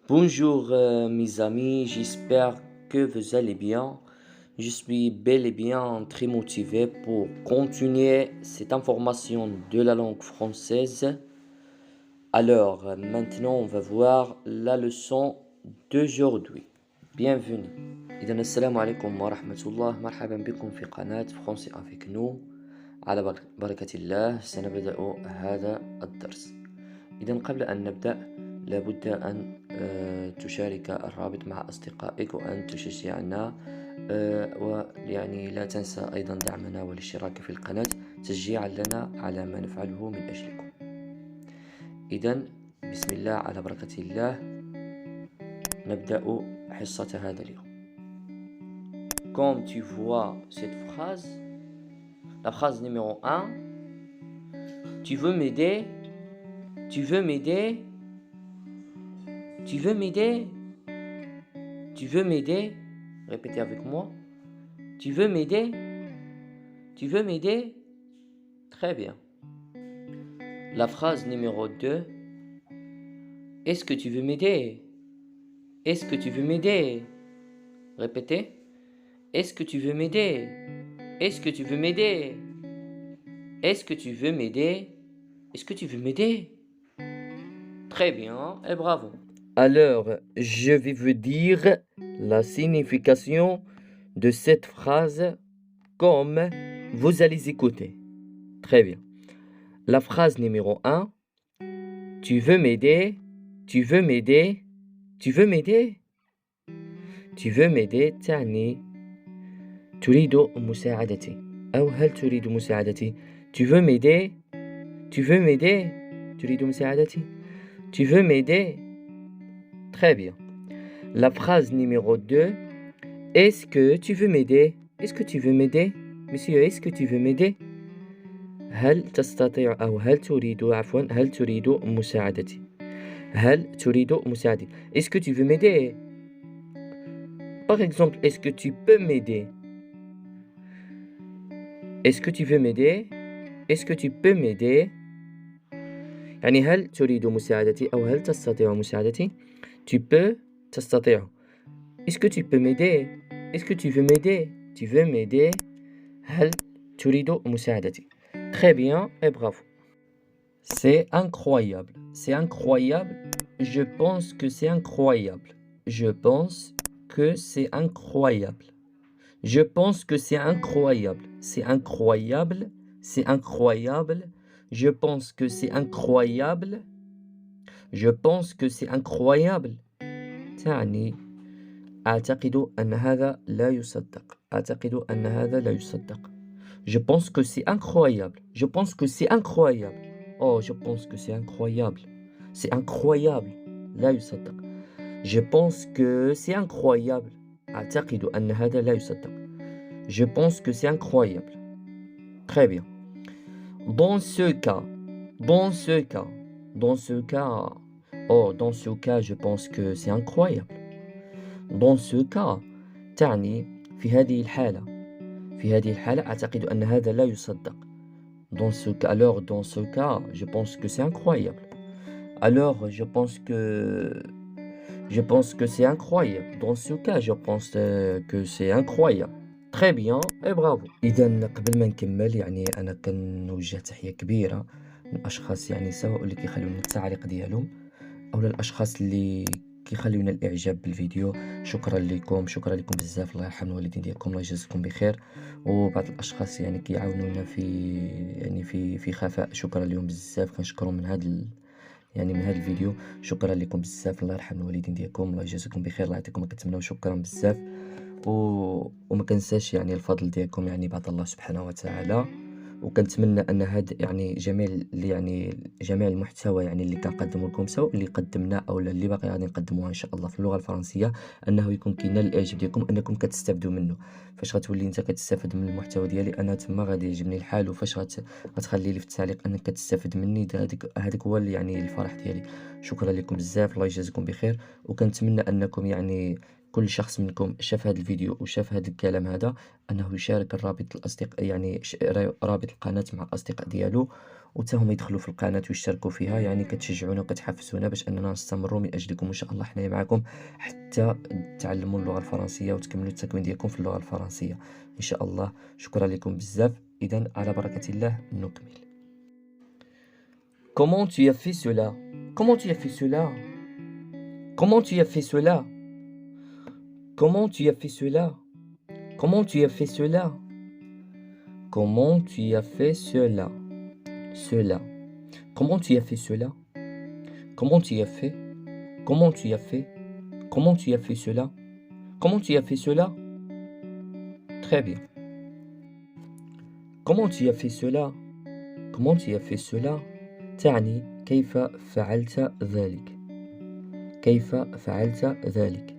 Bonjour mes amis, j'espère que vous allez bien. Je suis bel et bien très motivé pour continuer cette information de la langue française. Alors maintenant on va voir la leçon d'aujourd'hui. Bienvenue. إذا السلام عليكم ورحمة الله، مرحبا بكم في قناة فرنسي avec nous. على بركة الله سنبدأ هذا الدرس. إذا قبل أن نبدأ لابد أن تشارك الرابط مع أصدقائك وأن تشجعنا، ويعني لا تنسى أيضا دعمنا والاشتراك في القناة تشجيعا لنا على ما نفعله من أجلكم. إذا بسم الله على بركة الله نبدأ حصة هذا اليوم. Comme tu vois cette phrase, la phrase numéro 1, tu veux m'aider? Tu veux m'aider? Tu veux m'aider? Tu veux m'aider? Répétez avec moi. Tu veux m'aider? Tu veux m'aider? Très bien. La phrase numéro 2. Est-ce que tu veux m'aider? Est-ce que tu veux m'aider? Répétez. Est-ce que tu veux m'aider? Est-ce que tu veux m'aider? Est-ce que tu veux m'aider? Est-ce que tu veux m'aider? Très bien et bravo. Alors, je vais vous dire la signification de cette phrase comme vous allez écouter. Très bien. La phrase numéro 1. Tu veux m'aider? Tu veux m'aider? Tu veux m'aider? Tu veux m'aider تعني تريد مساعدتي أو هل تريد مساعدتي؟ Tu veux m'aider? Tu veux m'aider? تريد مساعدتي؟ Tu veux m'aider? Très bien. La phrase numéro 2. Est-ce que tu veux m'aider? Est-ce que tu veux m'aider? Monsieur, est-ce que tu veux m'aider? هل تستطيع أو هل تريد هل تريد مساعدتي؟ هل تريد مساعدتي؟ Est-ce que tu veux m'aider? Par exemple, est-ce que tu peux m'aider? Est-ce que tu veux m'aider? Est-ce que tu peux m'aider? يعني هل تريد مساعدتي أو هل تستطيع مساعدتي؟ Tu peux تستطيع. Est-ce que tu peux m'aider? Est-ce que tu veux m'aider? Tu veux m'aider? هل تريد مساعدتي? Très bien et bravo. C'est incroyable. C'est incroyable. Je pense que c'est incroyable. Je pense que c'est incroyable. Je pense que c'est incroyable. C'est incroyable. C'est incroyable. Je pense que c'est incroyable. Je pense que c'est incroyable. تعني أعتقد أن هذا لا يصدق. أعتقد أن هذا لا يصدق. Je pense que c'est incroyable. Je pense que c'est incroyable. Oh, je pense que c'est incroyable. C'est incroyable. لا يصدق. Je pense que c'est incroyable. أعتقد أن هذا لا يصدق. Je pense que c'est incroyable. Très bien. Dans ce cas, dans ce cas, dans ce cas, oh, dans ce cas, je pense que c'est incroyable. Dans ce cas, تعني في هذه الحالة. في هذه الحالة أعتقد أن هذا لا يصدق. Dans ce cas, alors dans ce cas, je pense que c'est incroyable. Alors, je pense que c'est incroyable. Dans ce cas, je pense que c'est incroyable. Très bien et bravo. إذا قبل ما نكمل يعني أنا كنوجه تحية كبيرة للأشخاص يعني سواء اللي كيخليونا التعليق ديالهم أو الأشخاص اللي كيخليونا الإعجاب بالفيديو. شكرا لكم، شكرا لكم بزاف. الله يرحم الوالدين ديالكم، الله يجازيكم بخير. وبعض الأشخاص يعني كيعاونونا في خفاء، شكرا لهم بزاف، كنشكرهم من هذا يعني من هذا الفيديو. شكرا لكم بزاف، الله يرحم الوالدين ديالكم، الله يجازيكم بخير، الله يعطيكم ما كتمناو. شكرا بزاف وما كنساش يعني الفضل ديالكم يعني بعد الله سبحانه وتعالى. وكنتمنى ان هاد يعني جميع المحتوى يعني اللي كنقدمه لكم سواء اللي قدمنا او اللي باقي غادي نقدموها ان شاء الله في اللغه الفرنسيه انه يكون كينال الاعجاب ديالكم، انكم كتستافدوا منه. فاش غتولي انت كتستافد من المحتوى ديالي انا تما غادي يعجبني الحال، وفاش غتخلي لي في التعليق انك كتستافد مني هذاك هو يعني الفرح ديالي. شكرا لكم بزاف، الله يجازيكم بخير. وكنتمنى انكم يعني كل شخص منكم شاف هذا الفيديو وشاف هذا الكلام هذا انه يشارك الرابط رابط القناة مع الاصدقاء ديالو، وتا هما يدخلوا في القناة ويشتركوا فيها، يعني كتشجعونا وكتحفزونا باش أننا نستمروا من أجلكم إن شاء الله حنايا معكم حتى تعلموا اللغة الفرنسية وتكملوا التكوين ديالكم في اللغة الفرنسية إن شاء الله. شكرا لكم بزاف. إذن على بركة الله نكمل. Comment tu as fait cela? Comment tu as fait cela? Comment tu as fait cela? Comment tu as fait cela? Comment tu as fait cela? Comment tu as fait cela? Cela. Comment tu as fait cela? Comment tu as fait? Comment tu as fait? Comment tu as fait cela? Comment tu as fait cela? Très bien. Comment tu as fait cela? Comment tu as fait cela؟ تعني كيف فعلت ذلك؟ كيف فعلت ذلك؟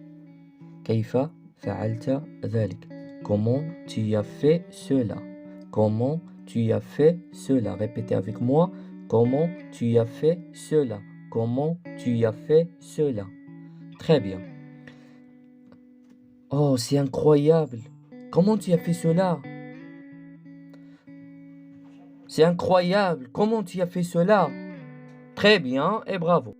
كيف فعلت ذلك؟ Comment tu as fait cela? Comment tu as fait cela? Répétez avec moi. Comment tu as fait cela? Comment tu as fait cela? Très bien. Oh, c'est incroyable. Comment tu as fait cela? C'est incroyable. Comment tu as fait cela? Très bien et bravo.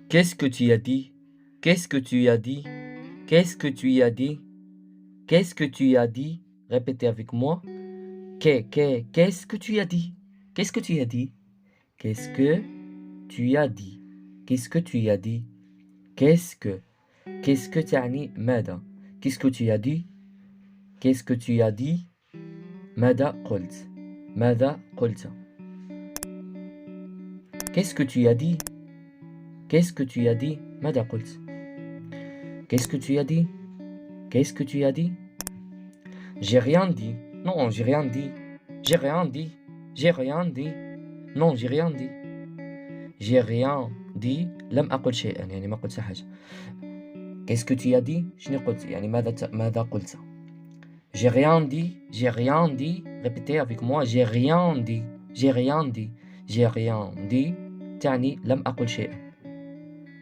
Qu'est-ce que tu as dit? Qu'est-ce que tu as dit? Qu'est-ce que tu as dit? Qu'est-ce que tu as dit? Répétez avec moi. Qu'est-ce que tu as dit? Qu'est-ce que tu as dit? Qu'est-ce que tu as dit? Qu'est-ce que tu as dit? Qu'est-ce que تعني ماذا? Qu'est-ce que tu as dit? Qu'est-ce que tu as dit? ماذا قلت? ماذا قلت? Qu'est-ce que tu as dit? Qu'est-ce que tu as dit? ماذا قلت? Qu'est-ce que tu as dit? Qu'est-ce que tu as dit? J'ai rien dit. Non, j'ai rien dit. J'ai rien dit. J'ai rien dit. Non, j'ai rien dit. J'ai rien dit. لم أقل شيئا، يعني ما قلت حاجة. Qu'est-ce que tu as dit? شنو قلت؟ يعني ماذا قلت؟ J'ai rien dit. J'ai rien dit. Répétez avec moi. J'ai rien dit. J'ai rien dit. J'ai rien dit. تعني لم أقل شيئا.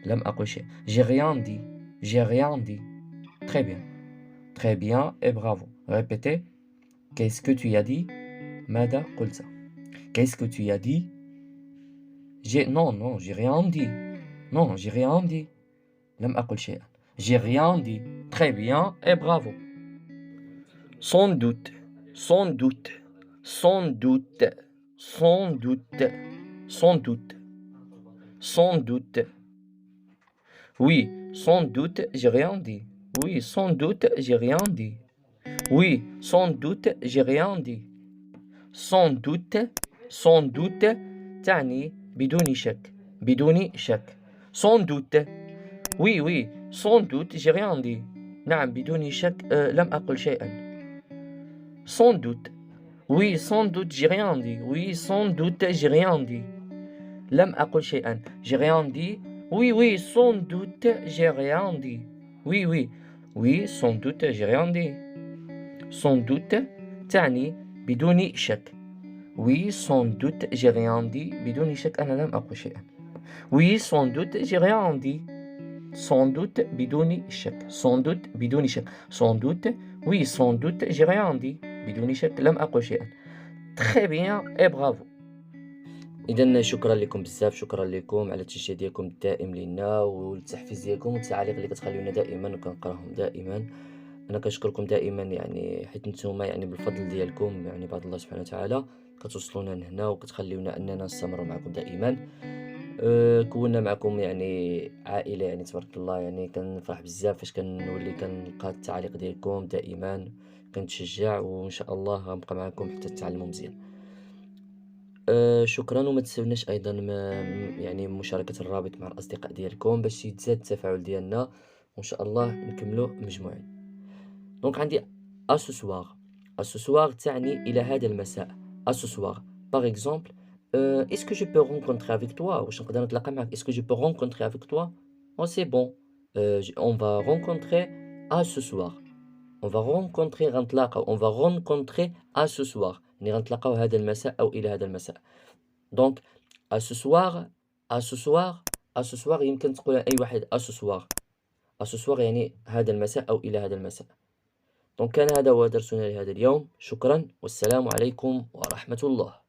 لم أقل شيئا. J'ai rien dit. J'ai rien dit. Très bien. Très bien et bravo. Répétez. Qu'est-ce que tu as dit? ماذا قلت? Qu'est-ce que tu as dit? Non, j'ai rien dit. Non, j'ai rien dit. لم أقل شيئا. J'ai rien dit. Très bien et bravo. Sans doute. Sans doute. Sans doute. Sans doute. Sans doute. Sans doute. Oui, sans doute, j'ai rien dit. Oui, sans doute, j'ai rien dit. Oui, sans doute, j'ai rien dit. Sans doute, sans doute, تعني بدون شك. بدون شك. Sans doute. Oui, sans doute, j'ai rien dit. نعم بدون شك لم أقل شيئا. Sans doute. Oui, sans doute, j'ai rien dit. Oui, sans doute, j'ai rien dit. لم أقل شيئا. J'ai rien dit. Oui, sans doute, j'ai rien dit. Oui, sans doute, j'ai rien dit. Sans doute, تعني بدون شك. Oui, sans doute, j'ai rien dit. بدون شك أنا لم أقل شيئا. Oui, sans doute, j'ai rien dit. Sans doute, بدون شك. Sans doute, بدون شك. Sans doute, oui, sans doute, j'ai rien dit. بدون شك لم أقل شيئا. Très bien et bravo. إذا شكرا لكم بزاف. شكرا لكم على التشجيع ديالكم الدائم لينا والتحفيز ديالكم والتعاليق اللي كتخليونا دائما وكنقراهم دائما. انا كنشكركم دائما يعني حيت نتوما يعني بالفضل ديالكم يعني بعد الله سبحانه وتعالى كتوصلونا لهنا وكتخليونا اننا نستمر معكم دائما. كونا معكم يعني عائله يعني تبارك الله. يعني كنفرح بزاف فاش كنولي كنلقى التعاليق ديالكم دائما كنتشجع وان شاء الله غنبقى معكم حتى تتعلموا مزيان. شكرا وما تنسوناش ايضا يعني مشاركه الرابط مع الاصدقاء ديالكم باش يتزاد التفاعل ديالنا وان شاء الله نكملوا مجموعين. دونك عندي à ce soir. À ce soir تعني إلى هذا المساء. À ce soir. Par exemple, est-ce que je peux rencontrer avec toi? واش نقدر نتلاقى معك؟ Est-ce que je peux rencontrer avec toi? Oh, c'est bon. On va rencontrer à ce soir. On va rencontrer غنتلاقاو. On va rencontrer à ce soir. يعني غنتلاقاو هذا المساء أو إلى هذا المساء. Donc à ce soir. À ce soir. À ce soir يمكن تقول أي واحد à ce soir. À ce soir يعني هذا المساء أو إلى هذا المساء. كان هذا هو درسنا لهذا اليوم. شكرا والسلام عليكم ورحمة الله.